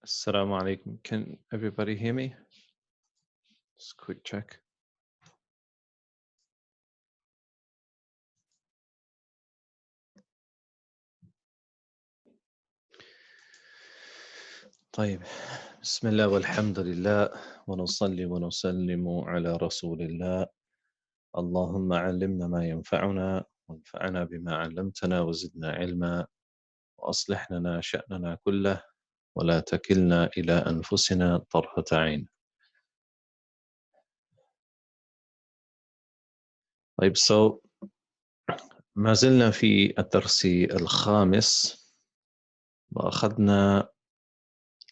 Assalamu alaikum. Can everybody hear me? Just a quick check. طيب بسم الله والحمد لله ونصلي ونسلم على رسول الله. اللهم علمنا ما ينفعنا وانفعنا بما علمتنا وزدنا علما وأصلح لنا شأننا كله ولا تكلنا إلى أنفسنا طرفة عين. طيب ما زلنا في الدرس الخامس وأخذنا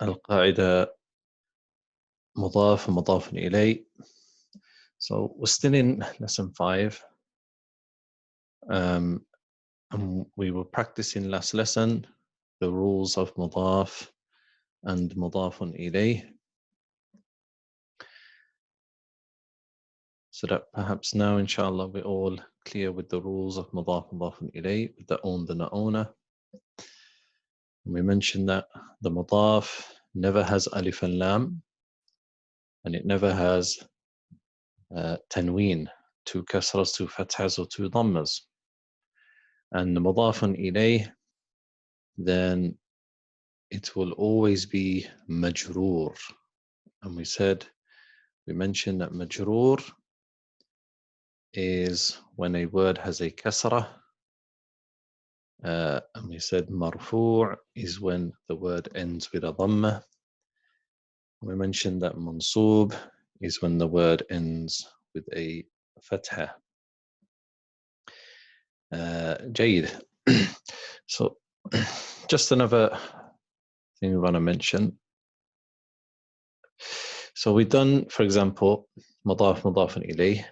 القاعدة مضاف ومضاف إليه. So we're still in lesson 5. And we were practicing last lesson the rules of mudaf and mudafun ilayh, so that perhaps now inshallah we're all clear with the rules of mudaf mudafun ilayh, with the own, the na'ona. We mentioned that the mudaf never has alif and lam, and it never has tanween, 2 kasras, 2 fathas, or 2 dhammas. And the mudafun ilayh, then it will always be majroor. And we mentioned that majroor is when a word has a kasrah, and we said marfu' is when the word ends with a dhamma. We mentioned that mansub is when the word ends with a fatha. جيد. So just another thing we want to mention. So we've done, for example, mudaf mudafun ilayh.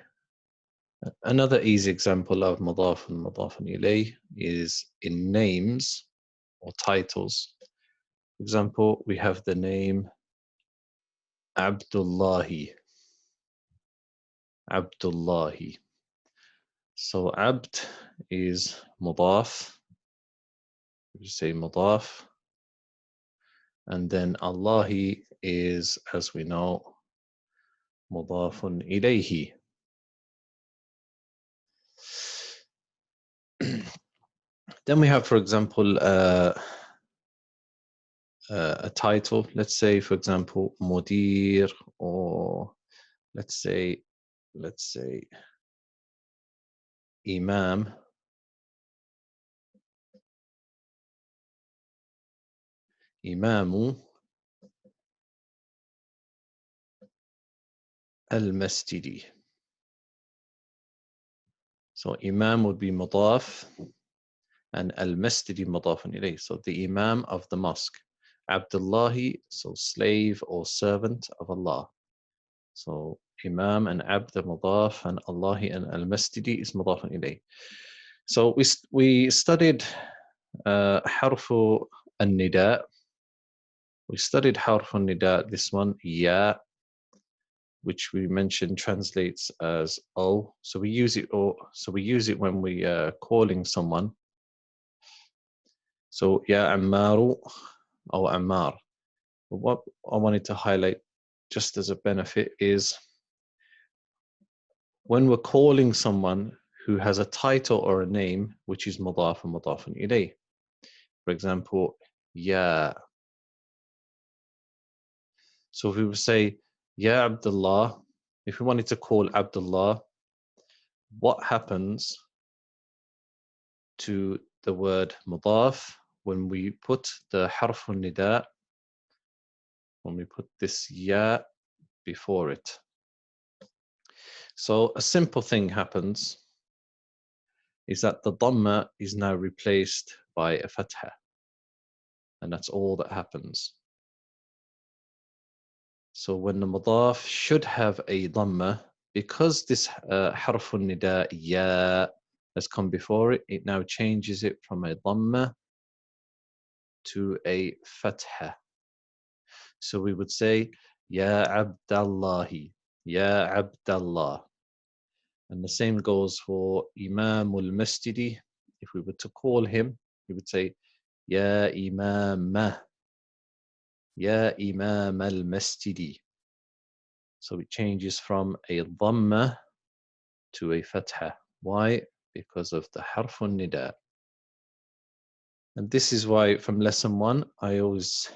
Another easy example of mudaf and mudafun ilayh is in names or titles. For example, we have the name Abdullahi. Abdullahi. So Abd is mudaf. You say mudaf. And then Allahi is, as we know, mudafun ilayhi. Then we have, for example, a title. Let's say, for example, Mudir, or let's say Imam. Imamu al-Masjidi. So Imam would be mudaf, and al-Masjidi mudafun ilayh. So the Imam of the mosque. Abdullahi, so slave or servant of Allah. So Imam and Abd mudaf, and Allahi and al-Masjidi is mudafun ilayh. So we studied harfu an-nida. We studied harfu an-nida, this one, ya, which we mentioned translates as "oh." So we use it when we are calling someone. So ya Ammaru or Ammar. But what I wanted to highlight, just as a benefit, is when we're calling someone who has a title or a name which is mudaf and mudafun ilayh. For example, ya. So if we would say ya Abdullah, if we wanted to call Abdullah, what happens to the word mudaf when we put the harfun nida, when we put this ya before it? So a simple thing happens, is that the dhamma is now replaced by a fatha, and that's all that happens. So when the mudaf should have a dhamma, because this harfun nida ya has come before it, it now changes it from a dhamma to a fatha. So we would say ya Abdallahi, ya Abdallah. And the same goes for Imamul Masjidi. If we were to call him, we would say ya Imamah. يا إمام المسجد. So it changes from a dhamma to a fatha. Why? Because of the harfun nida. And this is why from lesson 1, I always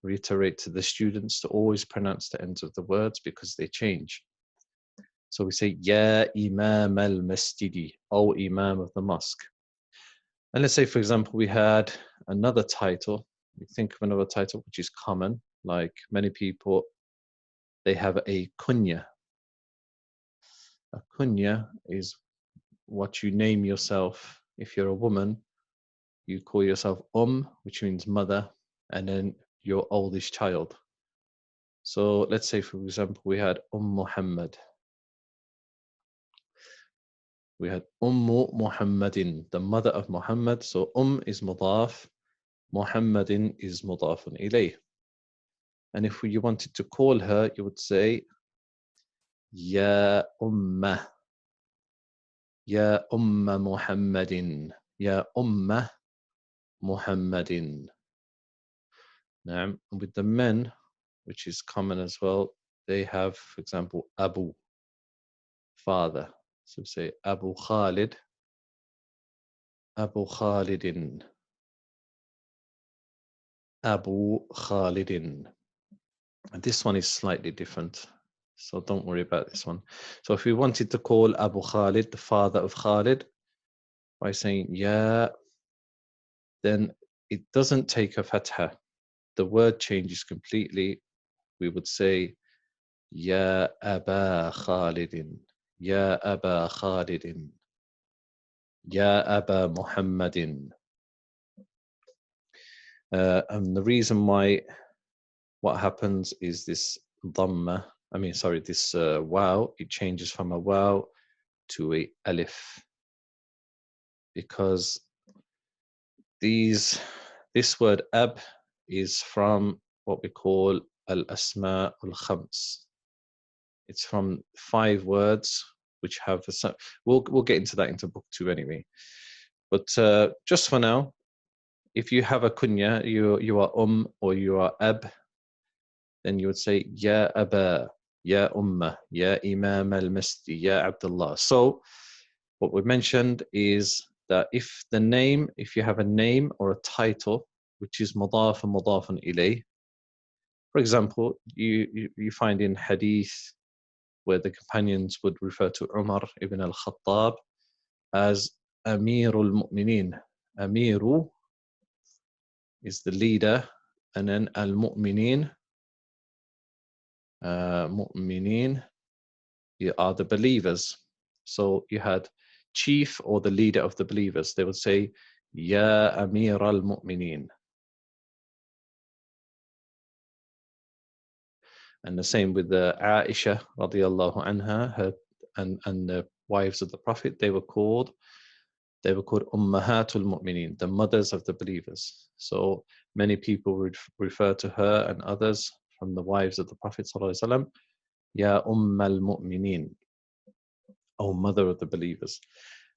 reiterate to the students to always pronounce the ends of the words because they change. So we say, Ya Imam al-Masjidi, O Imam of the mosque. And let's say, for example, we had another title. We think of another title which is common, like many people, they have a kunya. A kunya is what you name yourself. If you're a woman, you call yourself which means mother, and then your oldest child. So let's say, for example, we had Muhammad. We had Muhammadin, the mother of Muhammad. So is mudaf, Muhammadin is mudafun ilayh. And if you wanted to call her, you would say Ya Ummah, Ya Umma Muhammadin, Ya Umma Muhammadin. Now, with the men, which is common as well, they have, for example, Abu, father. So say Abu Khalid, Abu Khalidin, Abu Khalidin. And this one is slightly different, so don't worry about this one. So if we wanted to call Abu Khalid, the father of Khalid, by saying Ya, then it doesn't take a fatha. The word changes completely. We would say Ya Aba Khalidin, Ya Aba Khalidin, Ya Aba Muhammadin. And the reason why what happens is this dhamma, this wow, it changes from a wow to a alif. Because this word ab is from what we call al-asma al-khams. It's from 5 words which have we'll get into that into book 2 anyway. But just for now, if you have a kunya, you are or you are ab, then you would say Ya Aba, Ya Ummah, Ya Imam al-Masjid, Ya Abdullah. So what we mentioned is that if you have a name or a title which is mudaf and mudafun ilayh, for example, you find in hadith where the companions would refer to Umar ibn al-Khattab as Amirul Mu'mineen. Amiru is the leader, and then al-Mu'mineen, Mu'mineen are the believers. So you had chief or the leader of the believers. They would say, Ya Amir al-Mu'mineen. And the same with the Aisha radiallahu anha, and the wives of the Prophet. They were called Ummahatul Mu'mineen, the mothers of the believers. So many people would refer to her and others from the wives of the Prophet sallallahu alaihi wasallam, Ya Ummal Mu'mineen, O mother of the believers.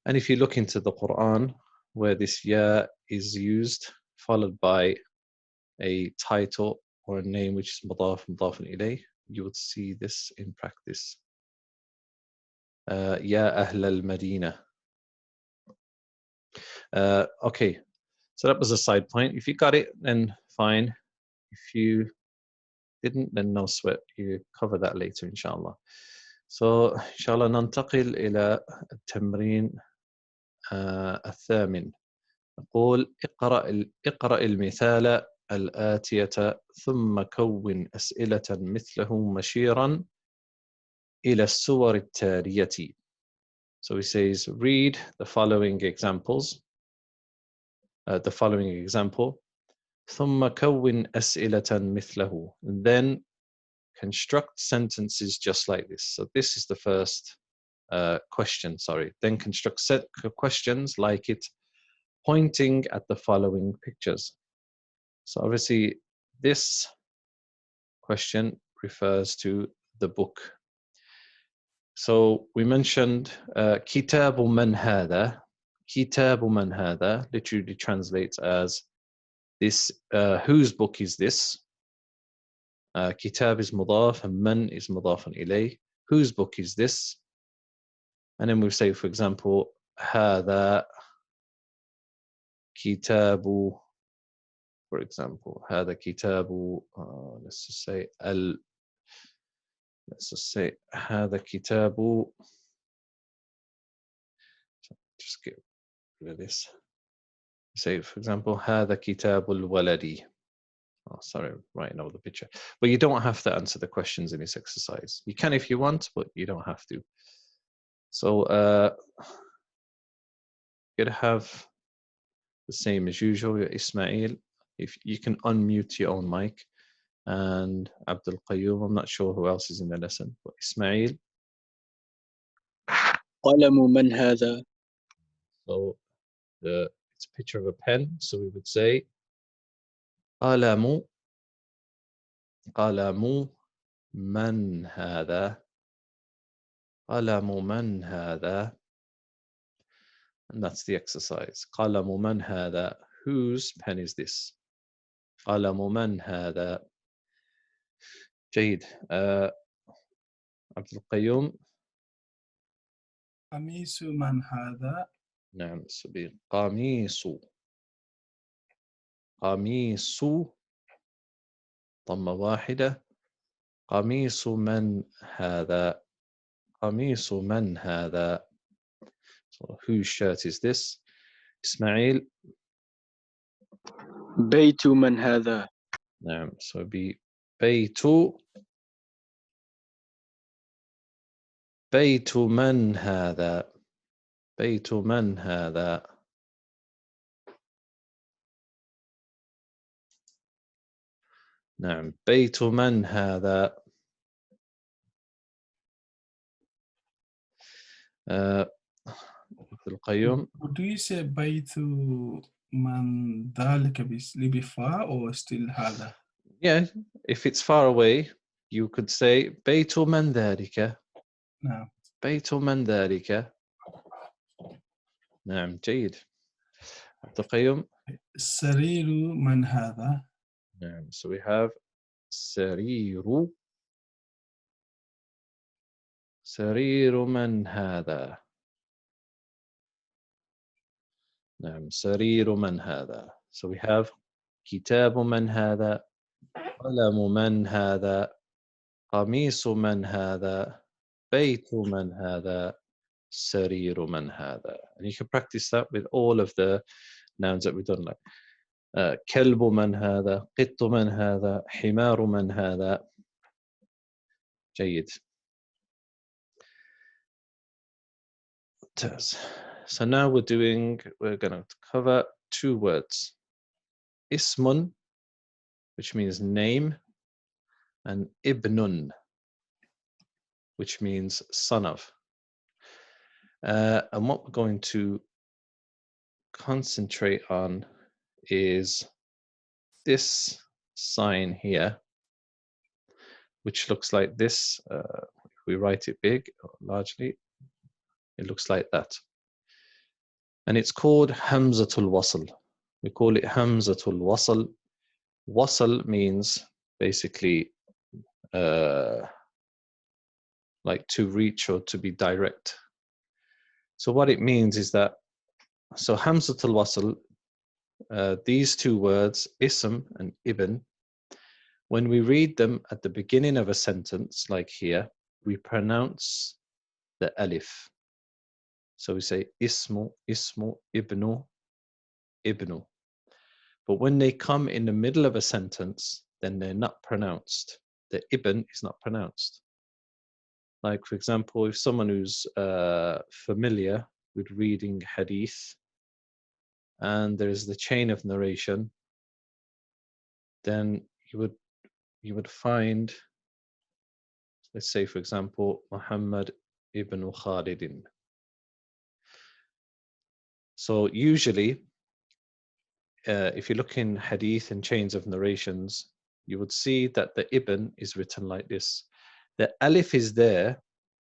And if you look into the Quran, where this Ya is used, followed by a title or a name which is mudaf ilayh, you would see this in practice. Ya Ahl al-Madina. Okay, so that was a side point. If you got it, then fine. If you didn't, then no sweat. You cover that later, inshallah. So, inshallah, ننتقل إلى التمرين الثامن. نقول اقرأ المثال الآتية ثم كون أسئلة مثله مشيرا إلى الصور التالية. So he says, read the following examples. The following example. ثم كون أسئلة مثله. And then construct sentences just like this. So this is the first question, sorry. Then construct questions like it, pointing at the following pictures. So obviously this question refers to the book. So we mentioned كتاب من هذا. كتاب من هذا literally translates as this, whose book is this? Kitab is mudaf and man is mudafun ilayh. Whose book is this? And then we say, for example, هذا كتاب, for example, هذا كتاب, let's just say هذا كتاب, just get rid of this. Say, for example, هذا كتاب الولد. Oh, sorry, I'm writing over the picture. But you don't have to answer the questions in this exercise. You can if you want, but you don't have to. So you're going to have the same as usual, Ismail. If you can unmute your own mic. And Abdul Qayyum, I'm not sure who else is in the lesson, but Ismail. قلم من هذا? So it's a picture of a pen. So we would say قلم من هذا? قلم من هذا? And that's the exercise. قلم من هذا? Whose pen is this? قلم من هذا? جيد. عبد القيوم. قميص من هذا؟ نعم صبيح. قميص ضمة واحدة. قميص من هذا؟ قميص من هذا? So whose shirt is this? Ismail. بيت من هذا؟ نعم. So be بيت من هذا؟ بيت من هذا؟ نعم. بيت من هذا؟ القيوم. Do you say بيت من ذلك بفاء or still هذا? Yeah, if it's far away, you could say بيت من ذلك. نعم. بيت من ذلك. نعم جيد. عبد القيوم. سرير من هذا؟ نعم. So we have سرير. سرير من هذا؟ نعم. سرير من هذا. So we have كتاب من هذا؟ قلم من هذا؟ قميص من هذا؟ بيت من هذا؟ سرير من هذا? And you can practice that with all of the nouns that we've done, like كلب من هذا؟ قط من هذا؟ حمار من هذا؟ جيد. So now we're going to cover two words. Ismun, which means name, and ibnun, which means son of. And what we're going to concentrate on is this sign here, which looks like this. If we write it big or largely, it looks like that. And it's called Hamzatul Wasl. We call it Hamzatul Wasl. Wasl means basically like to reach or to be direct. So what it means is that, so Hamzatul Wasl, these two words, ism and ibn, when we read them at the beginning of a sentence, like here, we pronounce the alif. So we say ismu, ibnu, ibnu. But when they come in the middle of a sentence, then they're not pronounced. The ibn is not pronounced. Like, for example, if someone who's familiar with reading hadith, and there's the chain of narration, then you would find, let's say, for example, Muhammad ibn Khalidin. So usually, if you look in hadith and chains of narrations, you would see that the ibn is written like this. The alif is there,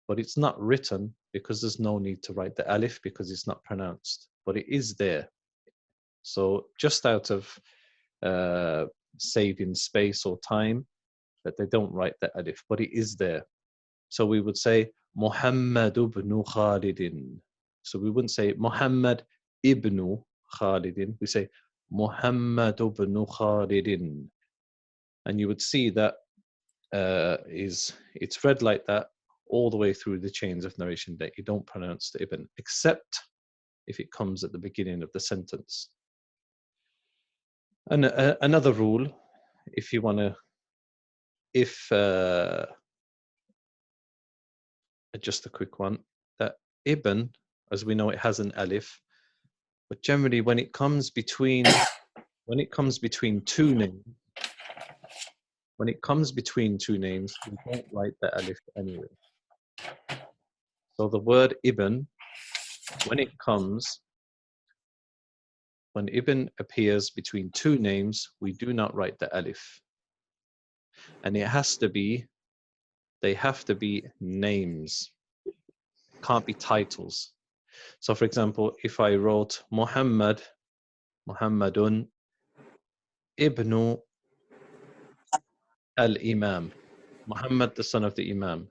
but it's not written because there's no need to write the alif because it's not pronounced, but it is there. So just out of saving space or time, that they don't write the alif, but it is there. So we would say Muhammad ibn Khalidin. So we wouldn't say Muhammad ibn Khalidin. We say Muhammad ibn Khalidin. And you would see that it's read like that all the way through the chains of narration, that you don't pronounce the ibn, except if it comes at the beginning of the sentence. And another rule, if you want to, just a quick one, that ibn, as we know, it has an alif, but generally when it comes between two names, we don't write the alif anyway. So the word ibn, when ibn appears between two names, we do not write the alif. And they have to be names, can't be titles. So for example, if I wrote Muhammadun ibn al-Imam, Muhammad, the son of the Imam.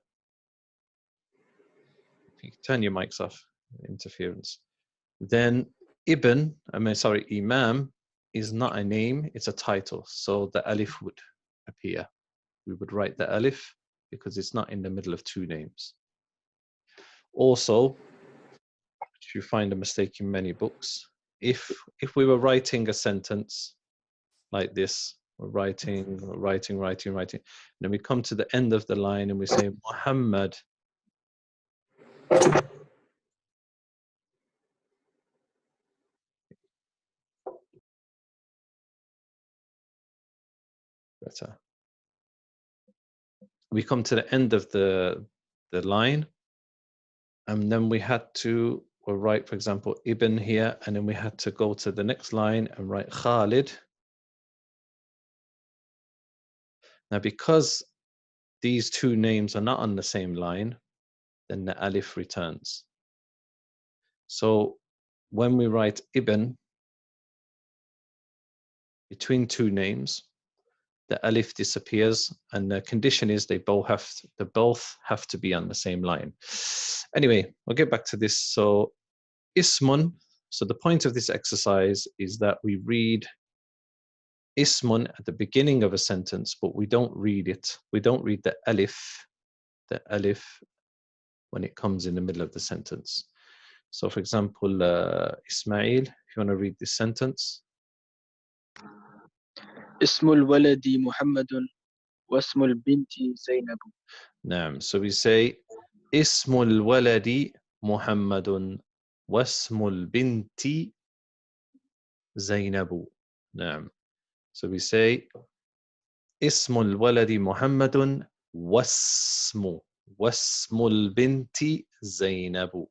If you turn your mics off, interference. Then Imam is not a name, it's a title. So the alif would appear. We would write the alif because it's not in the middle of two names. Also, which you find a mistake in many books, if we were writing a sentence like this, we're writing, and then we come to the end of the line and we say Muhammad better. We come to the end of the line, and then we'll write, for example, Ibn here, and then we had to go to the next line and write Khalid. Now, because these two names are not on the same line, then the alif returns. So when we write Ibn between two names, the alif disappears, and the condition is they both have to be on the same line. Anyway, we'll get back to this. So ismun, so the point of this exercise is that we read ismun at the beginning of a sentence, but we don't read it. We don't read the alif when it comes in the middle of the sentence. So for example, Ismail, if you want to read this sentence. اسم الولد محمد واسم البنت زينب. نعم. So we say اسم الولد محمد واسم البنت زينب. نعم. So we say اسم الولد محمد واسم البنت زينب.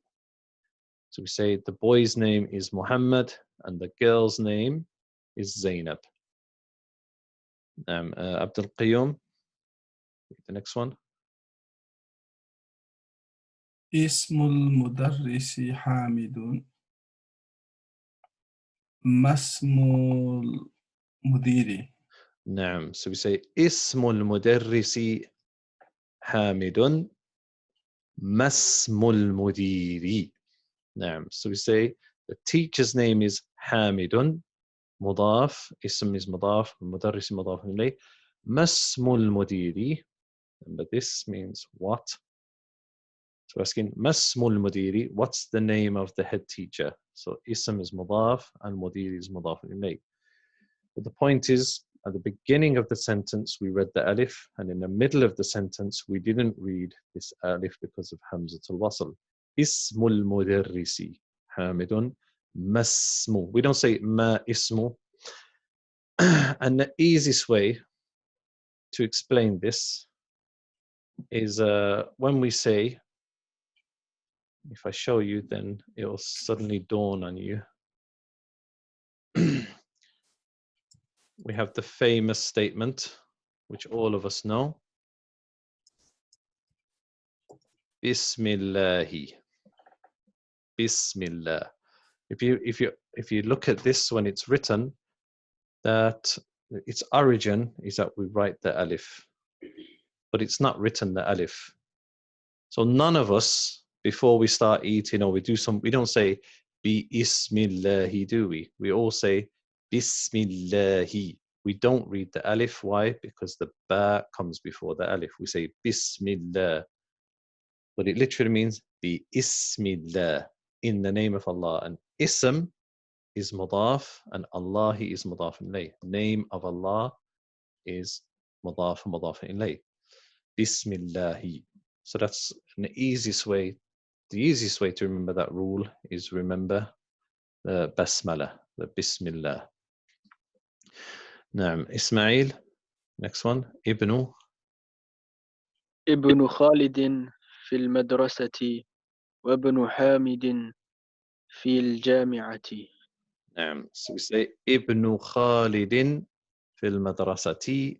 So we say the boy's name is Muhammad and the girl's name is Zainab. Abdul Qayyum, the next one. اسم المدرس حامد ما اسم المدير. نعم. So we say اسم المدرس حامد ما اسم المدير. نعم. So we say the teacher's name is حامد مضاف, اسم is مضاف, المدرس مضاف إليه, ما اسم المدير. But this means what? So asking ما اسم المدير, what's the name of the head teacher? So ism is مضاف and mudir is مضاف إليه. But the point is, at the beginning of the sentence we read the alif, and in the middle of the sentence we didn't read this alif because of hamzatul wasl. Ismul mudarrisi hamidun masmu. We don't say ma ismu. And the easiest way to explain this is when we say, if I show you, then it will suddenly dawn on you. We have the famous statement, which all of us know. Bismillahi. Bismillah. If you look at this when it's written, that its origin is that we write the alif. but it's not written the alif. So none of us, before we start eating or we don't say Bismillahi, do we? We all say Bismillahi. We don't read the alif. Why? Because the ba comes before the alif. We say Bismillah. But it literally means Bismillah, in the name of Allah. And ism is mudaf and Allahi is mudaf ilayh. Name of Allah is mudaf and mudaf ilayh. Bismillahi. So that's an easiest way. The easiest way to remember that rule is remember the basmala, the Bismillah. Naam, Ismail. Next one. Ibn خالد في المدرسة وابن حامد في الجامعة. So we say Ibn Khalid في المدرسة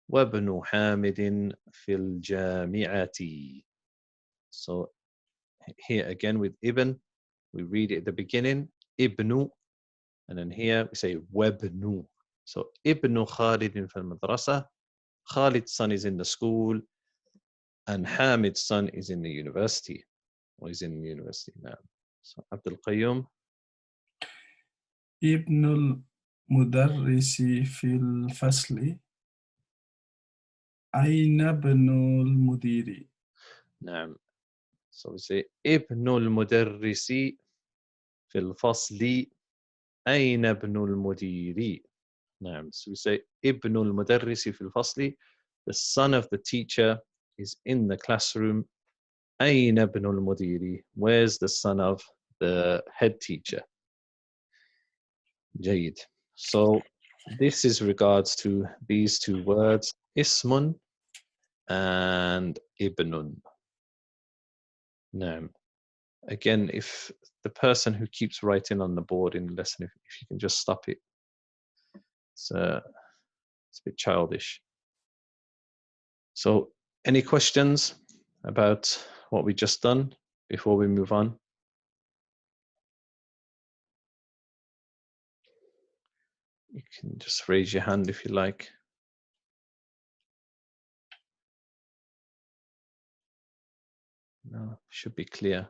وابن حامد في الجامعة. So here again with Ibn, we read it at the beginning, Ibn, and then here we say Wabnu. So Ibn Khalid في المدرسة, Khalid's son is in the school, and Hamid's son is in the university, or is in the university now. So Abdul Qayyum. ابن المدرس في الفصل أين ابن المدير؟ نعم. So we say ابن المدرس في الفصل أين ابن المدير؟ نعم. So we say ابن المدرس في الفصل, the son of the teacher is in the classroom. أين ابن المدير? Where's the son of the head teacher? جيد. So this is regards to these two words, ismun and ibnun. نعم. Again, if the person who keeps writing on the board in the lesson, if you can just stop it, it's a bit childish. So, any questions about what we just done before we move on? You can just raise your hand if you like. No, should be clear.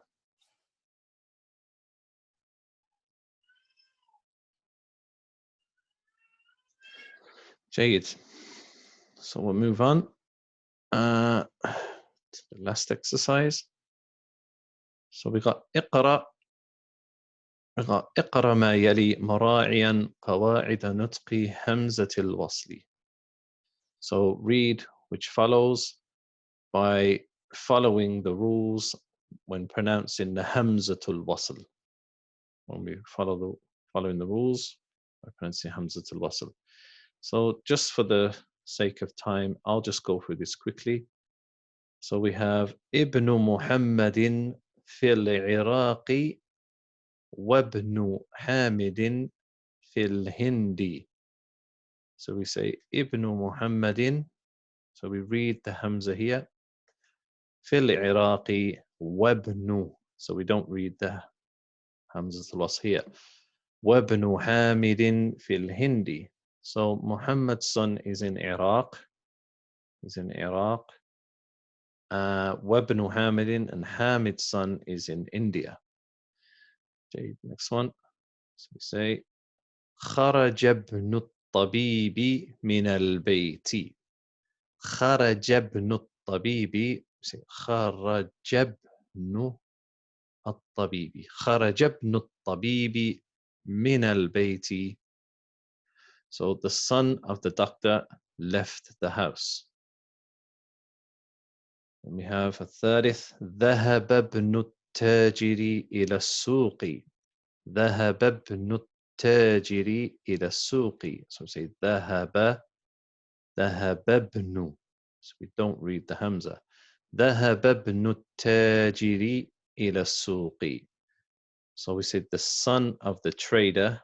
Jayed. So we'll move on to the last exercise. So we got اقرأ ما يلي مراعيا قواعد نطق همزة الوصل. So read which follows by following the rules when pronouncing the Hamzatul Wasl. When we following the rules by pronouncing Hamzatul Wasl. So just for the sake of time, I'll just go through this quickly. So we have Ibn Muhammadin fil Iraqi وابن حامد في الهند. So we say Ibn Muhammadin. So we read the Hamza here. في العراق وابن. So we don't read the Hamza al-Wasl here. وابن حامد في الهند. So Muhammad's son is in Iraq. He's in Iraq. وابن حامد, and Hamid's son is in India. Okay, next one. So we say خرج ابن الطبيب من البيت. خرج ابن الطبيب. خرج ابن الطبيب. خرج ابن الطبيب من البيت. So the son of the doctor left the house. And we have الثالث ذهب ابن التاجر إلى السوق. ذهب ابن التاجر إلى السوق. So we say ذهب ابن. So we don't read the Hamza. ذهب ابن التاجر إلى السوق. So we say the son of the trader.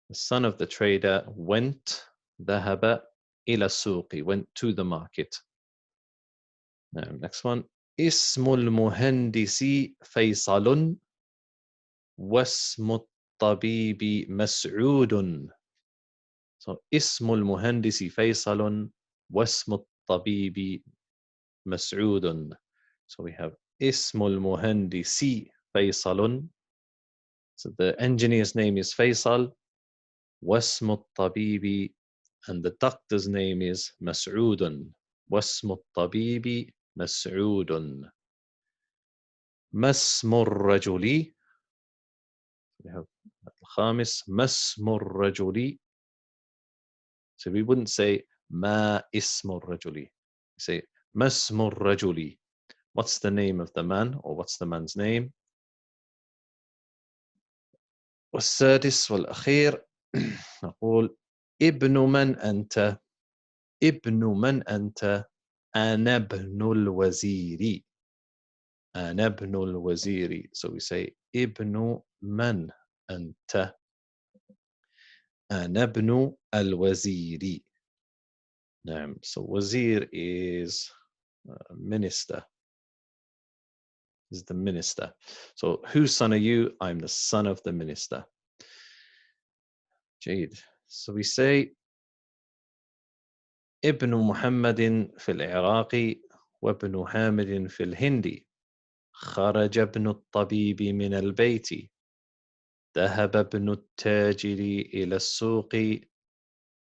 The son of the trader went. ذهب إلى السوق. Went to the market. Now, next one. اسم المهندس فيصل واسم الطبيب مسعود. So اسم المهندس فيصل واسم الطبيب مسعود. So we have اسم المهندس فيصل. So the engineer's name is Faisal. واسم الطبيب, and the doctor's name is مسعود. واسم الطبيب مسعود. ما اسم الرجل, we have الخامس ما اسم الرجل. So we wouldn't say ما اسم الرجل. We say ما اسم الرجل. What's the name of the man, or what's the man's name? والسادس والأخير نقول ابن من أنت. ابن من أنت؟ أنا ابن الوزير. أنا ابن الوزير. So we say ابن من أنت؟ أنا ابن الوزير. نعم. So wazir is minister. Is the minister. So whose son are you? I'm the son of the minister. جيد. So we say ابن محمد في العراق وابن حامد في الهند. خرج ابن الطبيب من البيت. ذهب ابن التاجر إلى السوق.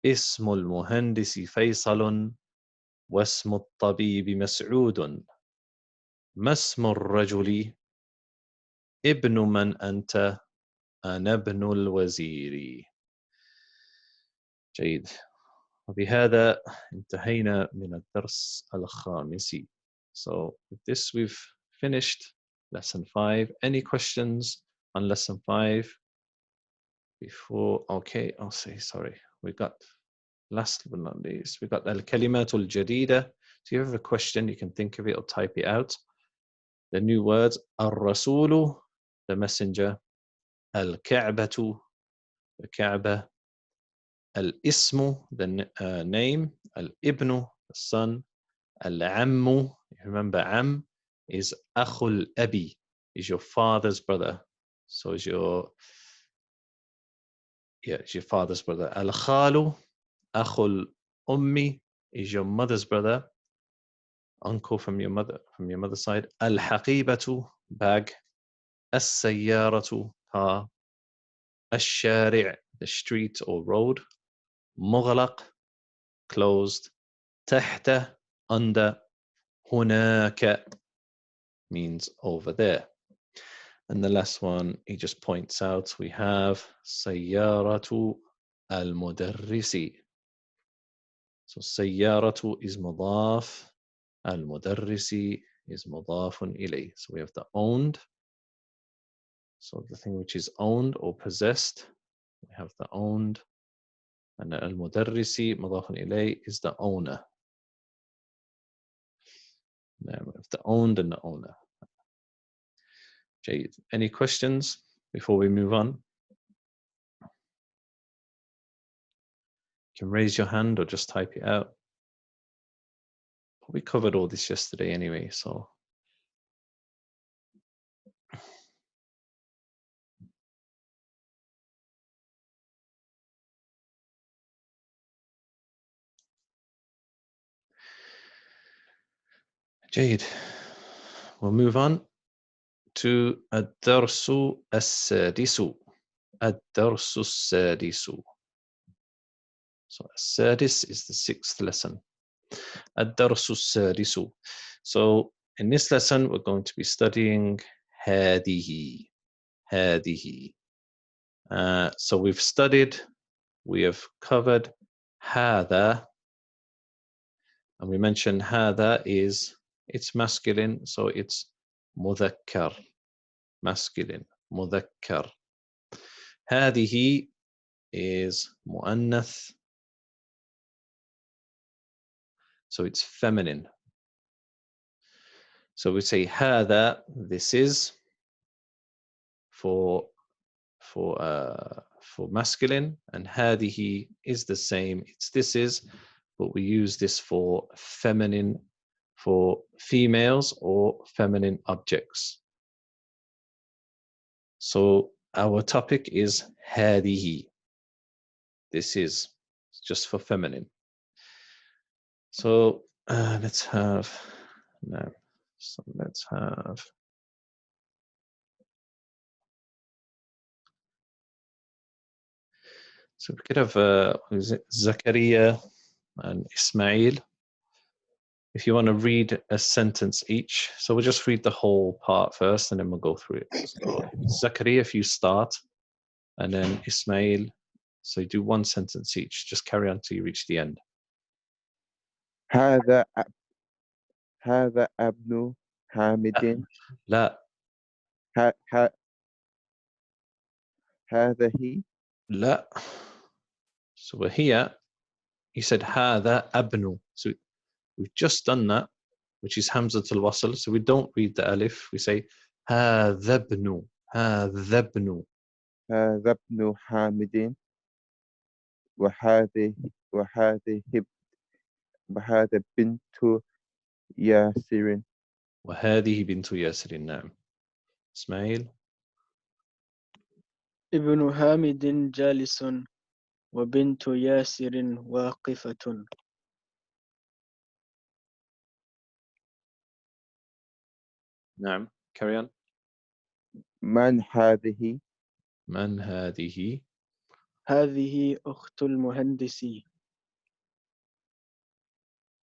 اسم المهندس فيصل واسم الطبيب مسعود. ما اسم الرجل؟ ابن من أنت؟ أنا ابن الوزير. جيد. وبهذا انتهينا من الدرس الخامس. So with this we've finished lesson 5. Any questions on lesson 5 before? Okay, I'll say sorry. We got, last but not least, we got al-kalimat al-jadida. So if you have a question, you can think of it or type it out. The new words: al-rasulu, the messenger; al-ka'batu, the Kaaba; al-ismu, the name; al-ibnu, the son; al-ammu, remember am is akhul abi, is your father's brother. So is your, it's your father's brother. Al-khalu, akhul ummi, is your mother's brother, uncle from your mother's side. Al-haqibatu, bag. As-sayyaratu, car. Ash-shari', the street or road. Mughlaq, closed. Tahta, under. Hunaka means over there. And the last one, he just points out, we have سيارة المدرس. So سيارة is مضاف, المدرس is مضاف إليه. So we have the owned. So the thing which is owned or possessed, we have the owned. And المدرس مضاف إليه is the owner. Now we have the owned and the owner. Jade. Any questions before we move on? You can raise your hand or just type it out. We covered all this yesterday anyway, so. Jade. We'll move on to الدرس السادس. الدرس السادس. So السادس is the 6th lesson. الدرس السادس. So in this lesson we're going to be studying هذه. هذه. So we have covered هذا, and we mentioned هذا is, it's masculine, so it's مذكر, masculine, مذكر. هذه is مؤنث, so it's feminine. So we say هذا, this is for masculine, and هذه is the same, it's this is, but we use this for feminine, for females or feminine objects. So our topic is هذه. This is just for feminine. So let's have no. So let's have so we could have Zakaria and Ismail. If you want to read a sentence each, so we'll just read the whole part first and then we'll go through it. So Zakaria, if you start, and then Ismail, so you do one sentence each, just carry on till you reach the end. هذا ابن حامد. لا. هذه. لا. So here, he said هذا ابن. So we've just done that, which is Hamza al-Wasl. So we don't read the alif. We say هذا ابن. هذا ابن. هذا ابن حامد. وهذه بنت ياسر. وهذه بنت ياسر. نعم. إسماعيل. ابن حامد جالس وبنت ياسر واقفة. نعم. carry on. من هذه؟ من هذه؟ هذه أخت المهندس.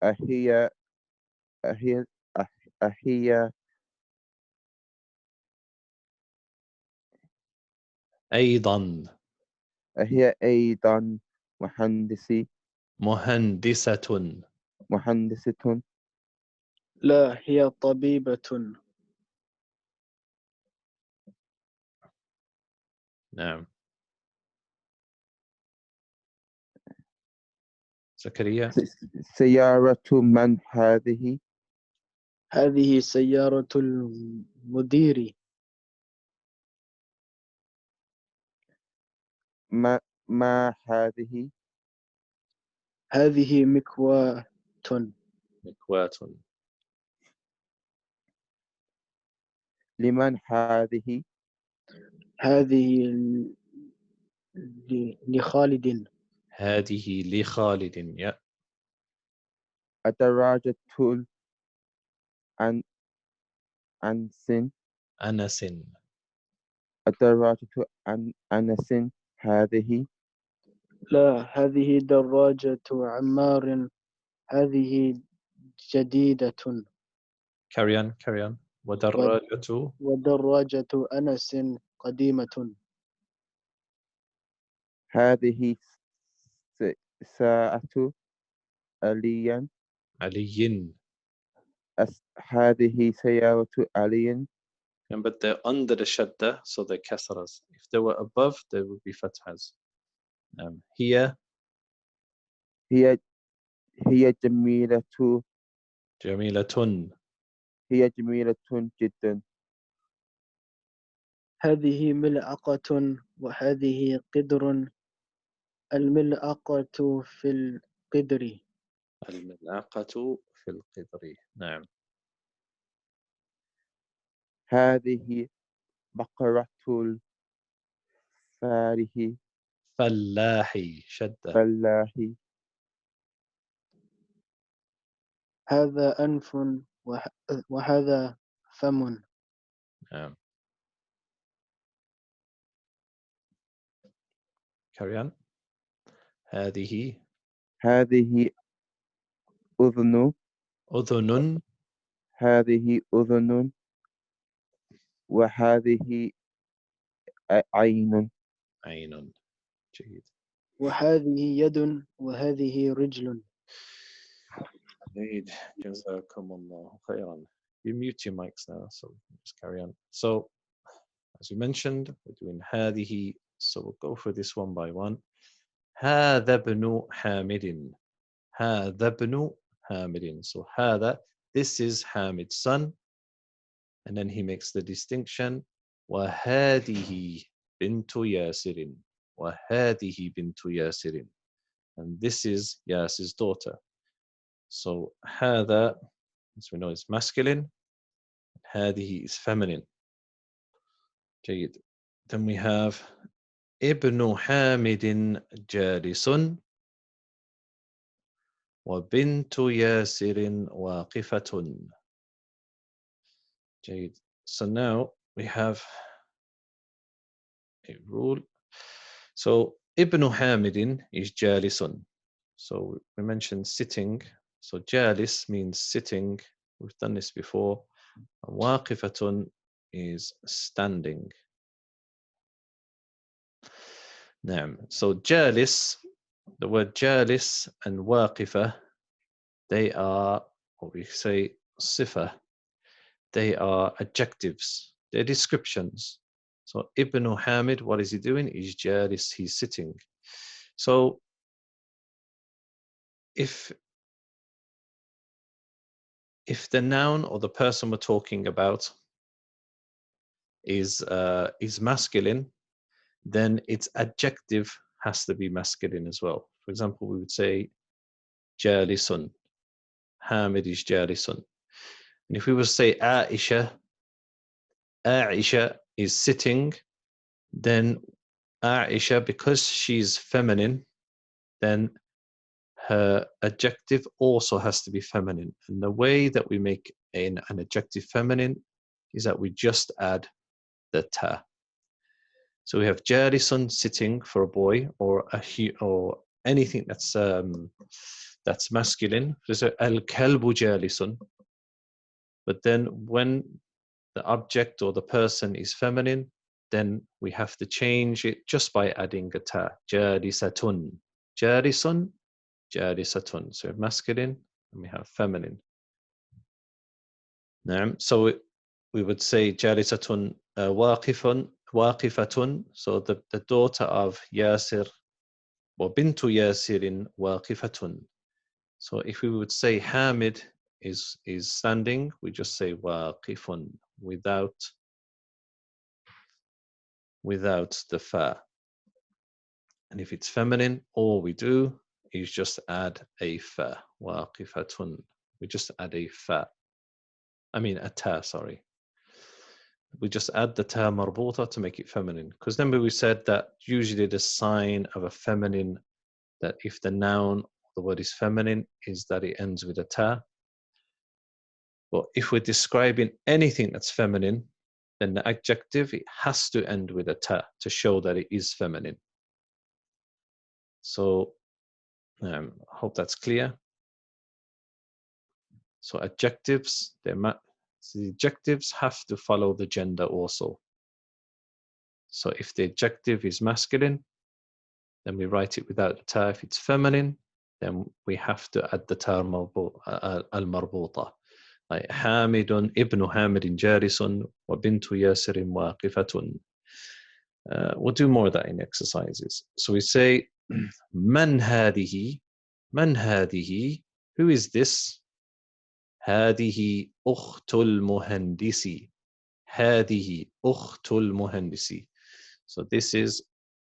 أهي أيضا مهندسة. لا، هي طبيبة. نعم. زكريا. سيارة من هذه؟ هذه سيارة المدير. ما هذه؟ هذه مكواة. مكواة. لمن هذه؟ هذه لخالد. هذه لخالد. يا. الدراجة أنس. الدراجة أنس هذه. لا، هذه دراجة عمار. هذه جديدة. carry on. ودراجة أنس قديمة. هذه ساعة علي. هذه سيارة علي. But they're under the shadda, so they're kasras. If they were above, they would be fathas. Here. هي جميلة. جميلة. هي جميلة جدا. هذه ملعقة وهذه قدر. الملعقة في القدر. الملعقة في القدر. نعم. هذه بقرة فلاحي شدة. فلاح. هذا أنف وهذا فم. نعم. carry on. هذه أذن. هذه أذن. وهذه عين. جيد. وهذه يد وهذه رجل. جيد. جزاكم الله خيرا. You mute your mics now, so just carry on. So, as we mentioned, we're doing هذه, so we'll go through this one by one. هذا ابن حامد. هذا ابن حامد. So هذا, this is Hamid's son, and then he makes the distinction. وهذه بنت ياسر. وهذه بنت ياسر. And this is Yasir's daughter. So هذا, as we know, is masculine. هذه is feminine. جيد. Then we have ابن حامد جالس. وبنت ياسر واقفة. جيد. So now we have a rule. So Ibn Hamidin is jalisun. So we mentioned sitting. So jalis means sitting. We've done this before. And waqifatun is standing. Naam. So jalis, the word jalis and waqifa, they are what we say sifa. They are adjectives. They're descriptions. So Ibn Hamid, what is he doing? He's jalis, he's sitting. So if the noun or the person we're talking about is masculine, then its adjective has to be masculine as well. For example, we would say jalisun. Hamid is jalisun. And if we were to say Aisha is sitting, then Aisha, because she's feminine, then her adjective also has to be feminine. And the way that we make an adjective feminine is that we just add the ta. So we have jalisun, sitting for a boy, or anything that's masculine. So al-kalbu jalisun. But then when the object or the person is feminine, then we have to change it just by adding a ta. Jalisatun. Jalisun, jalisatun. So we have masculine and we have feminine. So we would say jalisatun waqifatun. So the daughter of Yasir, or bintu Yasirin waqifatun. So if we would say Hamid is standing, we just say waqifun without the fa. And if it's feminine, all we do is just add a fa. Waqifatun. We just add a fa. I mean a ta, sorry. We just add the ta marbuta to make it feminine. Because remember we said that usually the sign of a feminine, that if the noun, the word is feminine, is that it ends with a ta. But if we're describing anything that's feminine, then the adjective, it has to end with a ta to show that it is feminine. So I hope that's clear. So adjectives, the adjectives have to follow the gender also. So if the adjective is masculine, then we write it without the ta. If it's feminine, then we have to add the ta al-marbuta. Like Hamidun, Ibn Hamidin jalisun, wa bintu Yasirin waqifatun. We'll do more of that in exercises. So we say, Man hadihi? Man hadihi? Who is this? هذه أخت المهندس. هذه أخت المهندس. So this is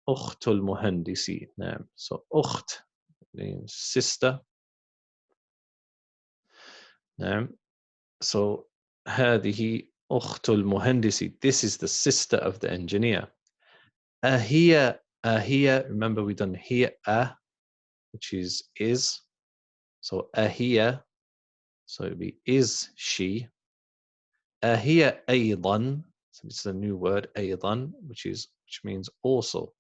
أخت المهندس. نعم. So أخت means sister. نعم. So هذه أخت المهندس. This is the sister of the engineer. أهي. Remember we done here which is. So أهي. So it would be is she. أهي أيضا. So it's a new word, أيضا, which means also.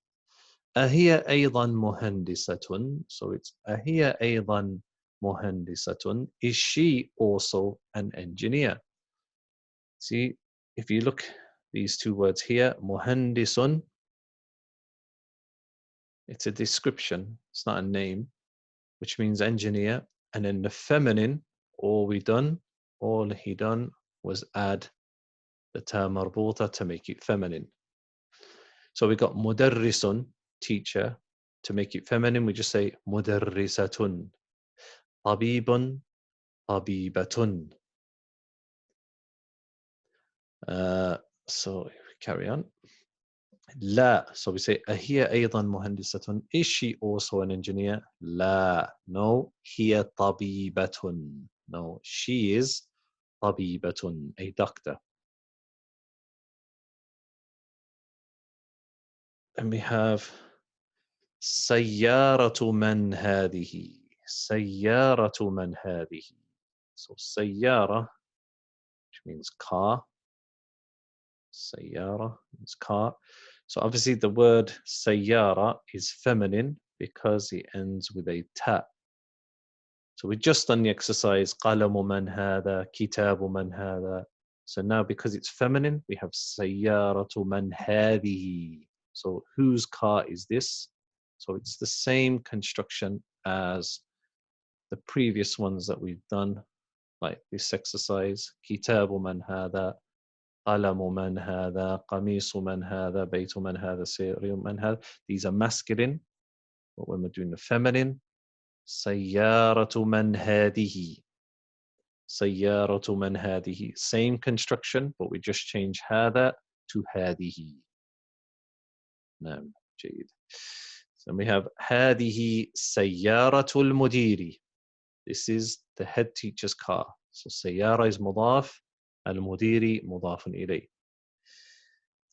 أهي أيضا مهندسة. So it's أهي أيضا مهندسة. Is she also an engineer? See, if you look these two words here, مهندس, it's a description, it's not a name, which means engineer. And in the feminine, all he done was add the ta marbuta to make it feminine. So we got mudarrisun, teacher. To make it feminine, we just say mudarrisatun. Tabibun, tabibatun. So we carry on. La. So we say ahiya aydan muhandisatun. Is she also an engineer? La. No. Hiya tabibatun. No. She is tabibatun, a doctor. And we have سيارة من هذه. سيارة من هذه. So سيارة, which means car. سيارة means car. So obviously the word سيارة is feminine because it ends with a ta. So we just done the exercise قلم من هذا, كتاب من هذا. So now because it's feminine, we have سيارة من هذه. So whose car is this? So it's the same construction as the previous ones that we've done, like this exercise. كتاب من هذا, قلم من هذا, قميص من هذا, بيت من هذا, سرير من هذا. These are masculine, but when we're doing the feminine, سيارة من هذه. سيارة من هذه. Same construction, but we just change هذا to هذه. نعم, جيد. So we have هذه سيارة المدير. This is the head teacher's car. So سيارة is مضاف, المدير مضاف إليه.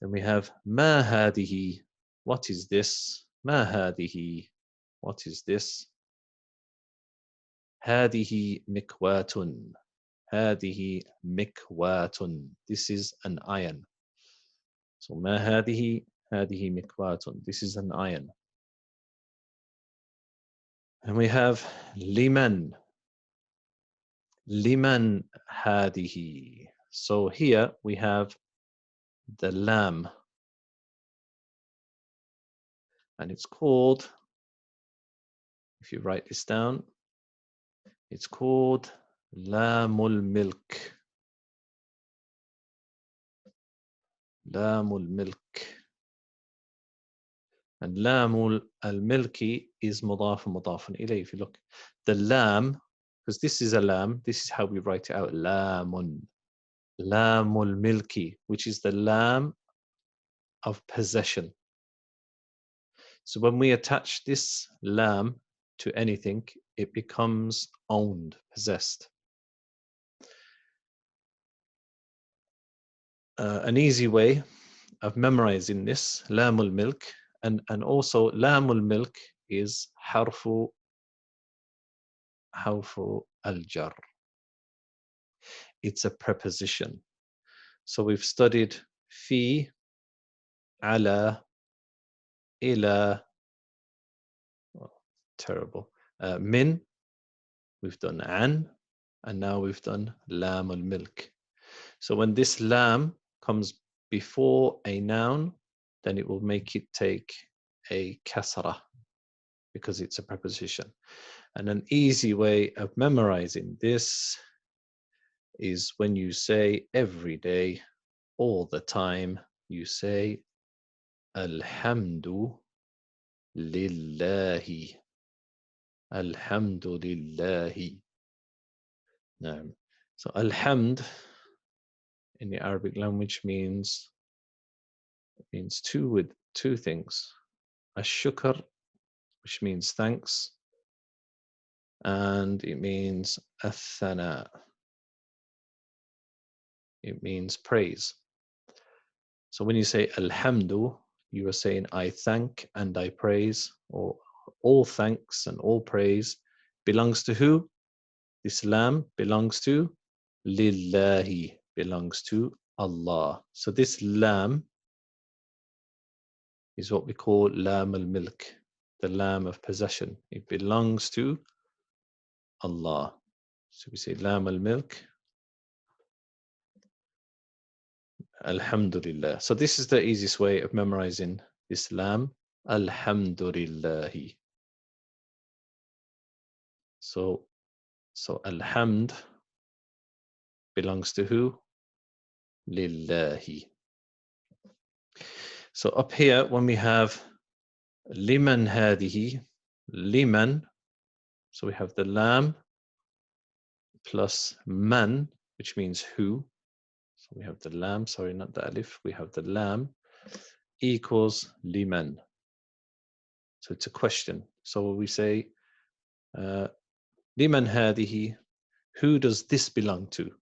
Then we have ما هذه. What is this? ما هذه. What is this? هذه مكواة. هذه مكواة. This is an iron. So ما هذه. هذه مكواة. This is an iron. And we have لمن. لمن هذه. So here we have the lam. And it's called, if you write this down, it's called lamul milk. Lamul milk. And lamul al-milki is mudaf ilayh. If you look, the lam, because this is a lam, this is how we write it out. Lamun. Lamul milki, which is the lam of possession. So when we attach this lam to anything, it becomes owned, possessed. An easy way of memorizing this, lamul milk, and also lamul milk is harfu al-jar. It's a preposition. So we've studied fi, ala, ila, oh, terrible, min, we've done an, and now we've done lamul milk. So when this lam comes before a noun, then it will make it take a kasra because it's a preposition. And an easy way of memorizing this is when you say every day, all the time, you say Alhamdu lillahi. Alhamdu lillahi. So alhamd in the Arabic language means two things. Ash-shukr, which means thanks, and it means athana. It means praise. So when you say alhamdu, you are saying I thank and I praise, or all thanks and all praise belongs to who? This lam belongs to lillahi, belongs to Allah. So this lam is what we call lam al-milk, the lam of possession. It belongs to Allah. So we say lam al-milk, alhamdulillah. So this is the easiest way of memorizing this lam, alhamdulillahi. So alhamd belongs to who? Lillahi. So up here, when we have liman hadihi, liman, so we have the lam plus man, which means who. So we have the lam, sorry, not the alif, we have the lam equals liman. So it's a question. So we say, liman hadihi, who does this belong to?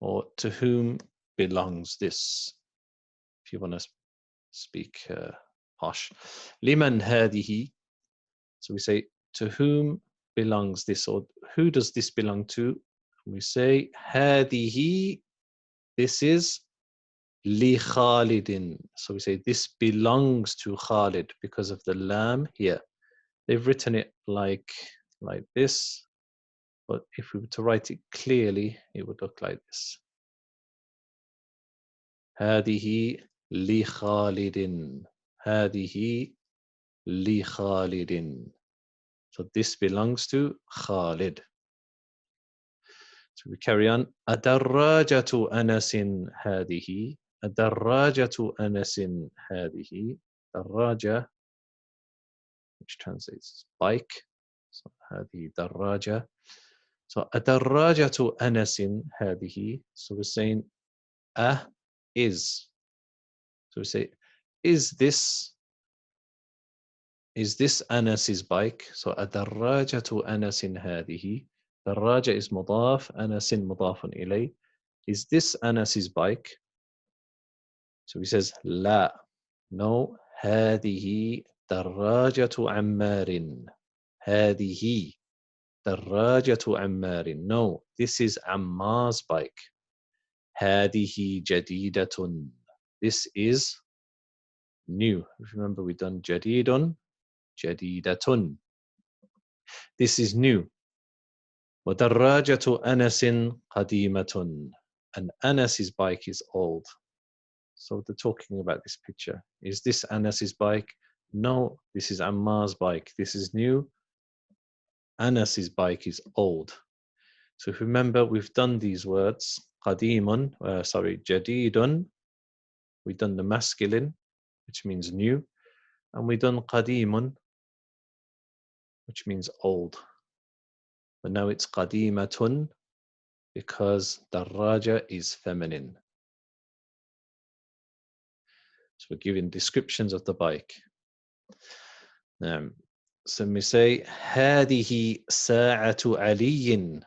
Or to whom belongs this? If you want to speak posh. Liman hadihi. So we say, to whom belongs this, or who does this belong to? We say هذه, this is لخالد. So we say this belongs to Khalid because of the lam here. They've written it like this, but if we were to write it clearly, it would look like this. هذه لخالد. هذه لخالد. So this belongs to Khalid. So we carry on. الدراجة أنس هذه. الدراجة أنس هذه. دراجة, which translates as bike. So هذه دراجة. So الدراجة أنس هذه. So we're saying is. So we say, is this Anas's bike? So الدراجة أنس هذه. دراجة is مضاف, أنس مضاف إليه. Is this Anas's bike? So he says لا. No. هذه دراجة عمار. هذه دراجة عمار. No. This is Ammar's bike. هذه جديدة. This is new. Remember we've done جديد, جديدة. This is new. ودراجة أنس قديمة. And Anas's bike is old. So they're talking about this picture. Is this Anas's bike? No, this is Ammar's bike. This is new. Anas's bike is old. So if you remember, we've done these words. قديم, جديد. We've done the masculine, which means new. And we've done قديم, which means old. But now it's قديمة because دراجة is feminine. So we're giving descriptions of the bike. So we say هذه ساعة علي.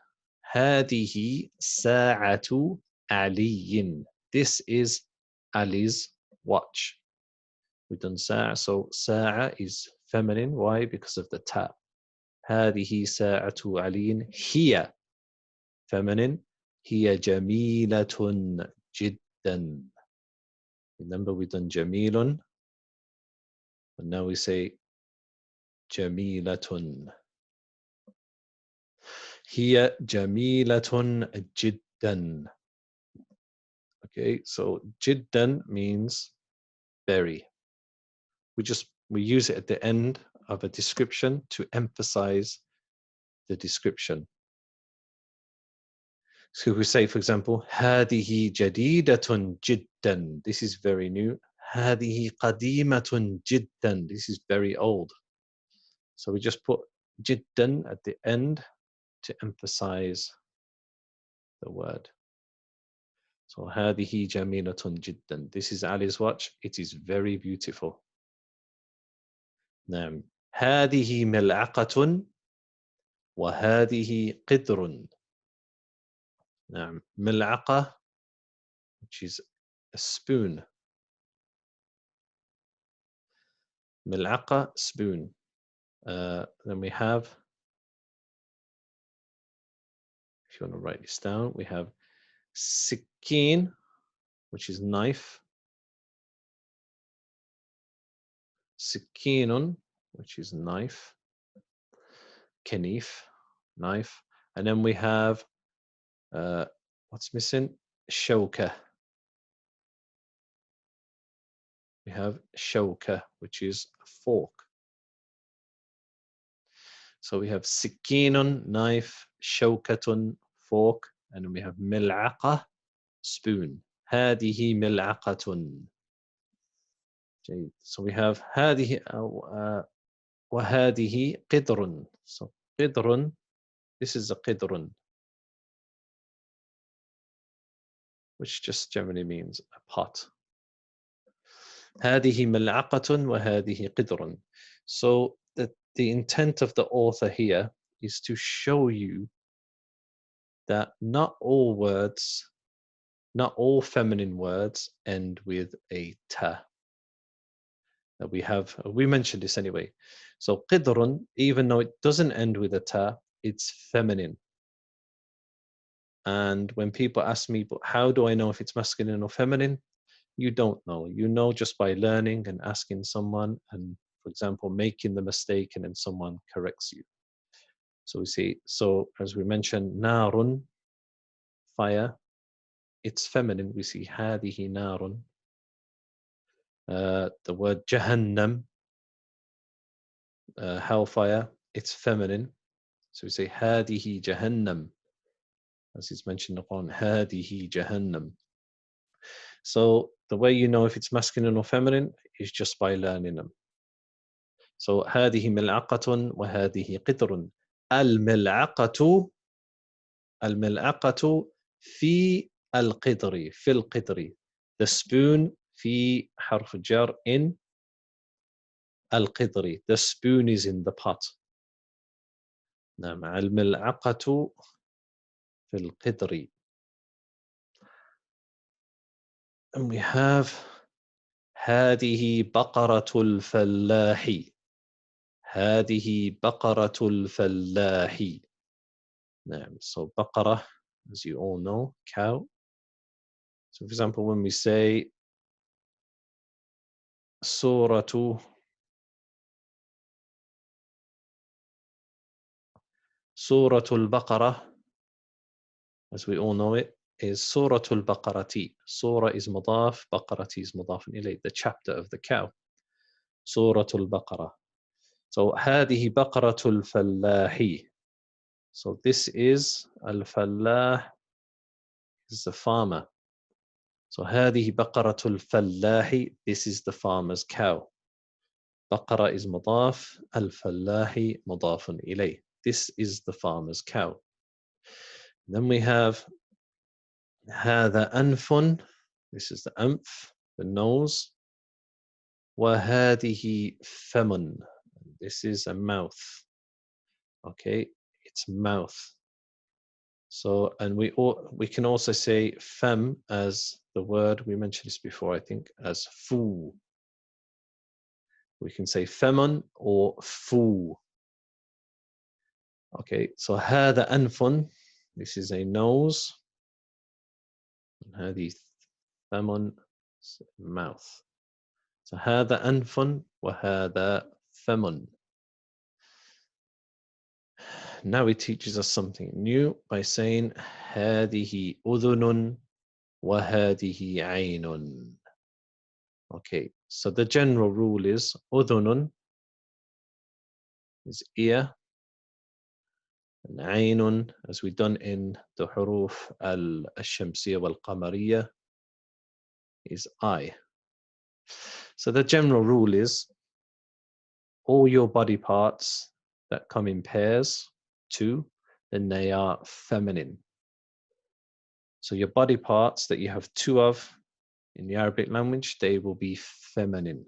هذه ساعة علي. This is Ali's watch. We've done ساعة, so ساعة is feminine. Why? Because of the ta. هذه ساعة علي. هي feminine. هي جميلة جدا. Remember we've done جميل, and now we say جميلة. هي جميلة جدا. Okay, so جدا means very. We use it at the end of a description to emphasize the description. So we say, for example, هذه جديدة جدا. This is very new. هذه قديمة جدا. This is very old. So we just put جدا at the end to emphasize the word. So هذه جميلة جدا. This is Ali's watch. It is very beautiful. نعم. هذه ملعقة وهذه قدر. نعم. ملعقة, which is a spoon. ملعقة, spoon. Then we have, if you want to write this down, we have سكين, which is knife. سكين, which is knife. كنيف, knife. And then we have, what's missing? شوكة. We have شوكة, which is a fork. So we have سكين, knife, شوكة, fork, and then we have ملعقة, spoon. هذه ملعقة. So we have هذه وهذه قدر. So قدر, this is a قدر, which just generally means a pot. هذه ملعقة وهذه قدر. So the intent of the author here is to show you that not all words, not all feminine words end with a ta. we mentioned this anyway. So qidrun, even though it doesn't end with a ta, it's feminine. And when people ask me, but how do I know if it's masculine or feminine? You don't know. You know just by learning and asking someone and, for example, making the mistake and then someone corrects you. So we see, so as we mentioned, narun, fire, it's feminine. We see hadihi narun. The word jahannam, hellfire, it's feminine. So we say hadihi jahannam. As it's mentioned upon hadihi jahannam. So the way you know if it's masculine or feminine is just by learning them. So هذه ملعقة وهذه قطر. الملعقة في القطر في القطر. The spoon في حرف جر in القطر. The spoon is in the pot. نعم الملعقة في القطر. And we have هذه بقرة الفلاح. هذه بقرة الفلاح. نعم. So بقرة, as you all know, cow. So for example, when we say سورة البقرة, as we all know it, is سورة البقرة. Surah is مضاف, بقرة is مضاف إليه, the chapter of the cow. سورة البقرة. So هذه بقرة الفلاح. So this is الفلاح, is the farmer. So هذه بقرة الفلاح, this is the farmer's cow. بقرة is مضاف, الفلاح مضاف إليه. This is the farmer's cow. Then we have هذا أنف, this is the أنف, the nose. وهذه فم, this is a mouth. Okay, it's mouth. So, and we can also say fem as the word, we mentioned this before, I think, as fu. We can say femun or fu. Okay, so هذا أنف, this is a nose. هذه فم, mouth. So هذا أنف وهذا فم. Now he teaches us something new by saying هذه أذن وهذه عين. Okay, so the general rule is أذن is ear, and عين, as we've done in the حروف الشمسية والقمرية, is eye. So the general rule is all your body parts that come in pairs, two, then they are feminine. So your body parts that you have two of in the Arabic language, they will be feminine.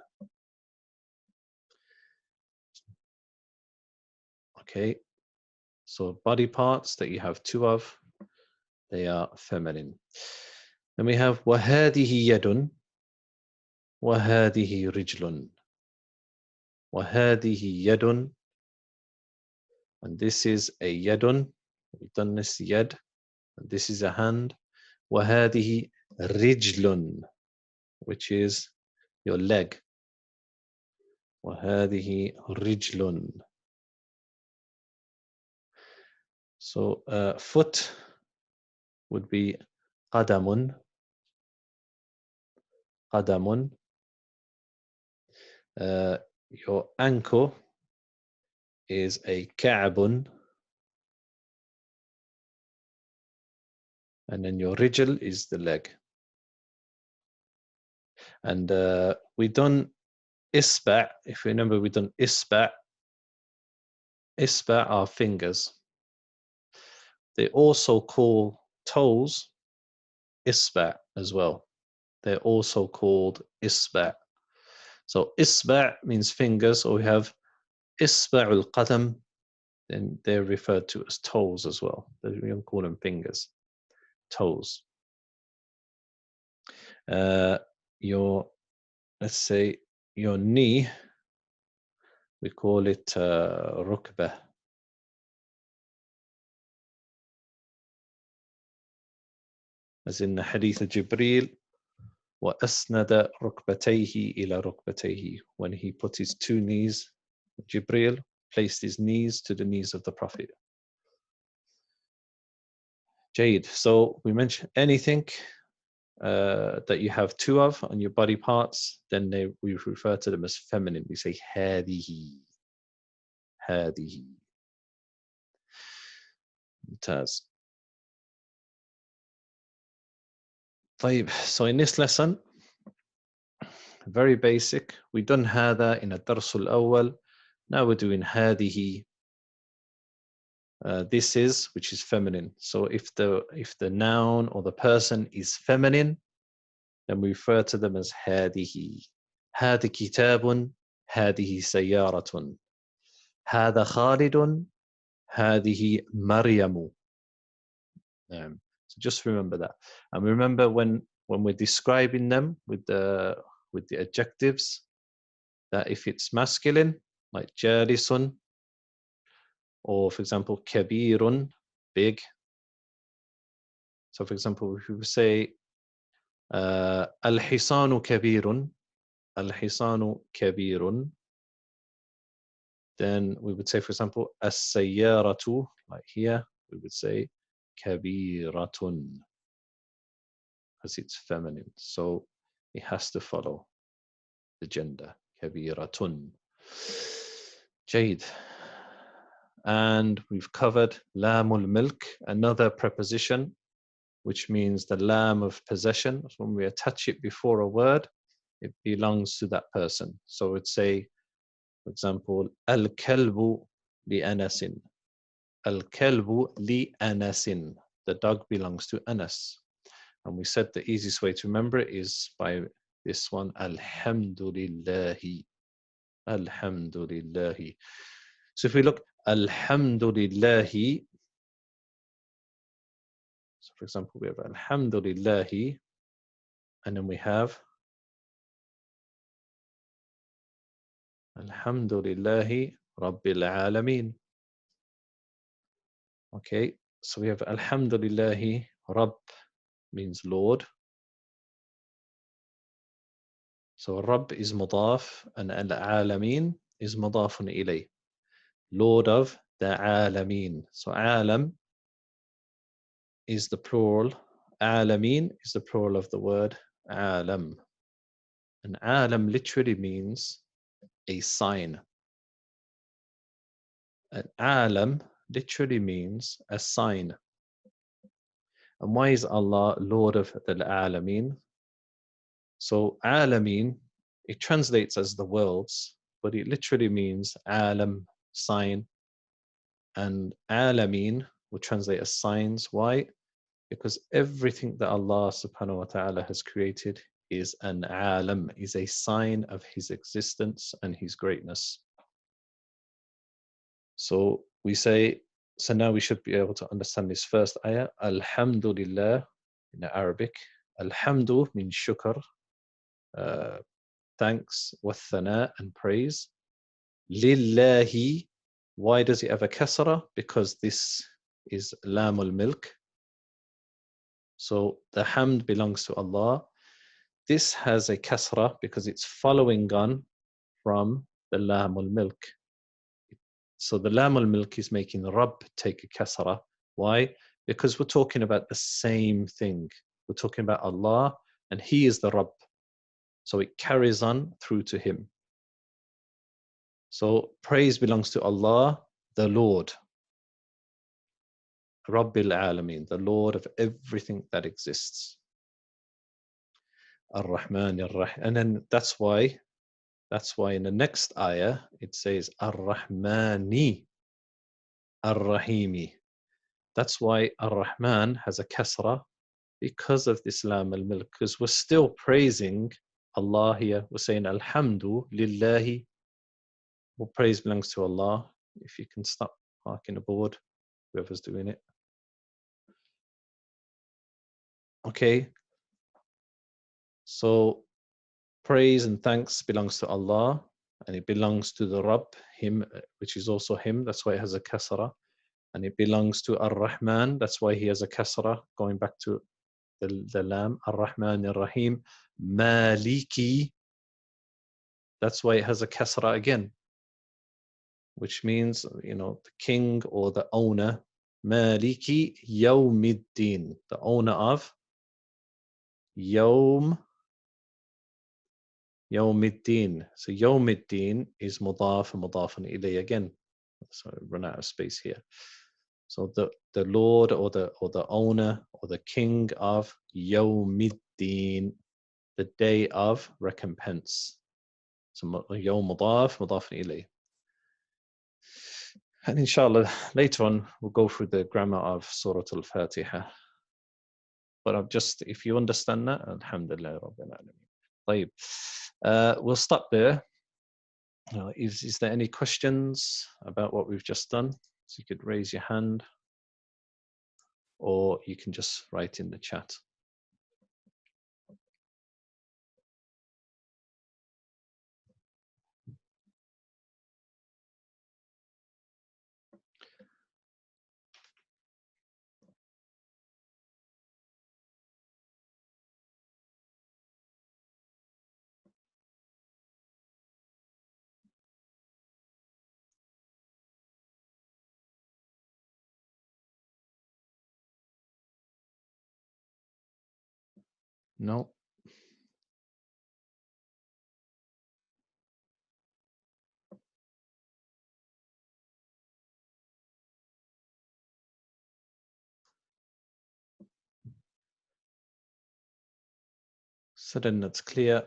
Okay, so body parts that you have two of, they are feminine. Then we have وهذه يد وهذه رجل. وهذه يد, and this is a yadun. We've done this yad, and this is a hand. وهذه رجل, which is your leg. وهذه رجل. So foot would be قدم. قدم. Your ankle is a كعب. And then your rijl is the leg. And we done isba', if you remember, we done isba'. Isba' are fingers. They also call toes isba' as well. They're also called isba'. So isba' means fingers, or we have isba'ul qadam, then they're referred to as toes as well. We don't call them fingers, toes. Let's say your knee, we call it ركبة. As in the hadith of Jibreel, وأسند ركبتيه إلى ركبتيه. When he put his two knees, Jibreel placed his knees to the knees of the Prophet. Jade. So we mentioned anything that you have two of on your body parts, then we refer to them as feminine. We say هذه. هذه. ممتاز. طيب, so in this lesson, very basic, we done هذا in الدرس الأول. Now we're doing هذه. This is, which is feminine. So if the noun or the person is feminine, then we refer to them as هذه. هذا كتاب, هذه سيارة. هذا خالد, هذه مريم. So just remember that. And remember when we're describing them with the adjectives, that if it's masculine, like جالس, or for example, كبير, big. So for example, if we say الحصان كبير, الحصان كبير, then we would say, for example, السيارة, like here, we would say كبيرة, because it's feminine. So it has to follow the gender. كبيرة. جيد. And we've covered lamul milk, another preposition, which means the lam of possession. So when we attach it before a word, it belongs to that person. So we'd say, for example, al-kalbu li-anasin. Al-kalbu li-anasin. The dog belongs to Anas. And we said the easiest way to remember it is by this one, alhamdulillahi. Alhamdulillahi. So if we look, alhamdulillahi. So for example, we have alhamdulillahi, and then we have alhamdulillahi rabbil alameen. Okay, so we have alhamdulillahi, Rabb means Lord. So Rabb is mudaf and al-alameen is mudafun ilayh. Lord of the alameen. So alam is the plural. Alameen is the plural of the word alam. And alam literally means a sign. An alam literally means a sign. And why is Allah Lord of the alameen? So alameen, it translates as the worlds, but it literally means alam, sign. And alameen will translate as signs. Why? Because everything that Allah subhanahu wa ta'ala has created is an alam, is a sign of His existence and His greatness. So we say, so now we should be able to understand this first ayah, Alhamdulillah, in Arabic. Alhamdu means shukr, thanks, wathana, and praise. Lillahi, why does it have a kasra? Because this is lamul milk. So the hamd belongs to Allah. This has a kasra because it's following on from the lamul milk. So the lamul milk is making Rabb take a kasra. Why? Because we're talking about the same thing. We're talking about Allah and He is the Rabb. So it carries on through to Him. So praise belongs to Allah, the Lord. Rabbil Alameen, the Lord of everything that exists. Ar-Rahman Ar-Rahim. And then that's why in the next ayah it says Ar-Rahmani Ar-Rahimi. That's why Ar-Rahman has a kasra because of this lam al-milk, because we're still praising Allah here. We're saying Alhamdu Lillahi. All praise belongs to Allah. If you can stop parking the board, whoever's doing it. Okay. So praise and thanks belongs to Allah, and it belongs to the Rabb, him, which is also him. That's why it has a kasra. And it belongs to Ar-Rahman. That's why he has a kasra, going back to the lam. Ar-Rahman Ar-Rahim. Maliki. That's why it has a kasra again, which means, you know, the king or the owner. Maliki Yawmiddin, the owner of Yawmiddin. So Yawmiddin is mudaf and mudafun ilay again. So I run out of space here. So the Lord or the owner or the king of Yawmiddin, the day of recompense. So Yawm mudaf, mudafun ilay. And inshallah, later on, we'll go through the grammar of Surah Al-Fatiha. But I've just, if you understand that, alhamdulillah rabbil alameen. We'll stop there. Is there any questions about what we've just done? So you could raise your hand, or you can just write in the chat. No? So then that's clear.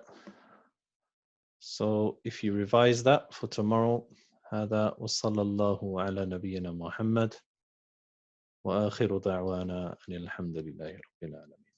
So if you revise that for tomorrow, هذا وصلى الله على نبينا محمد وآخر دعوانا أن الحمد لله رب العالمين.